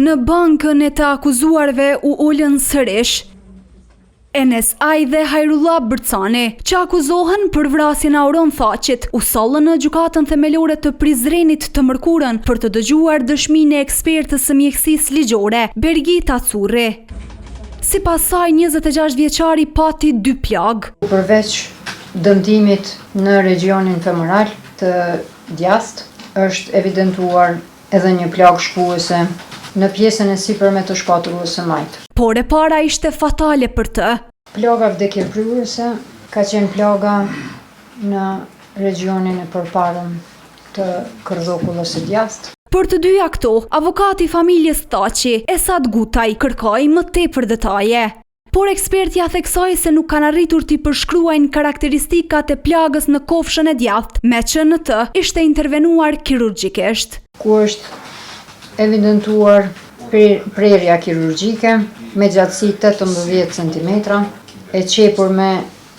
Në bankën e të akuzuarve u ullën sërish Enes Aj dhe Hajrullah Bërcani, që akuzohen për vrasjen Auron Thaqit, u sollën në gjykatën themelore të Prizrenit të Mërkurën për të dëgjuar dëshminë e ekspertës së mjekësisë ligjore, Bergita Curri. Sipas saj, 26 vjeçari pati 2 plagë. Përveç dëmtimit në regionin femoral të djast, është evidentuar edhe një plagë shpuese në pjesën e sipërme të shpatrues së majtë. Por e para ishte fatale për të. Plaga vdekjepryese ka qenë plaga në regionin e përparëm të kërdhokullës së djast. Për të dyja këto, avokati familjes Thaqi, Esad Gutaj, kërkoi më tepër detaje. Por ekspertja theksoi se nuk kanë arritur t'i përshkruajnë karakteristikat e plagës në kofshën e djathtë, me që në të ishte intervenuar kirurgjikisht. Ku është evidentuar prerja kirurgjike me gjatësi 18 cm, e qepur me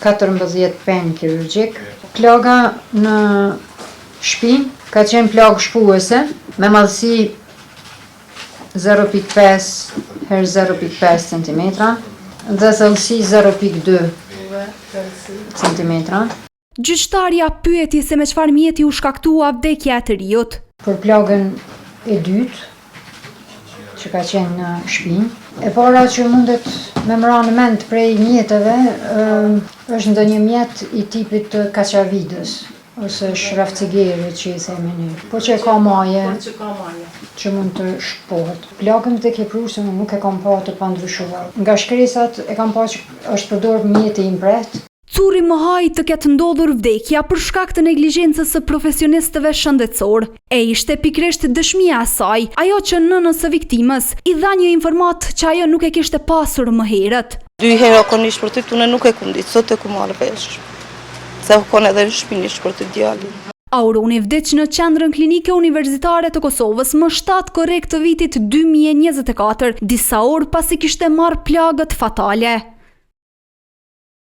14 pen kirurgjik. Plaga në shpinë ka qenë plagë shpuese me madhësi 0.5 x 0.5 cm dhe thellësi 0.2 cm. Gjyqtarja pyeti se me çfarë mjeti u shkaktua vdekja e të riut. Për plagën e dytë, që ka qenë në shpinë. E para që mundet me më ranë mend prej mjeteve, është ndonjë mjet i tipit të kaçavidës, ose shrafcigeri që i themi ne. Po që ka maje, që mund të shpohet. Plagën vdekjepryese nuk e kam pa të pandryshuar. Nga shkresat e kam pa që është përdorur mjeti i mprehtë. Curri mohoi të ketë ndodhur vdekja për shkak të neglizhencës së profesionistëve shëndetësor. E ishte pikërisht dëshmia e saj, ajo që nënës së viktimës i dha një informat që ajo nuk e kishte pasur më herët. 2 herë konisht për të tunë nuk e kundit, sot e ku marrë vesh. Se u kon edhe në shpinisht për të djalin. Auroni vdiq në qendrën klinike universitare të Kosovës më 7 korrekt të vitit 2024, disa orë pasi kishte marrë plagët fatale.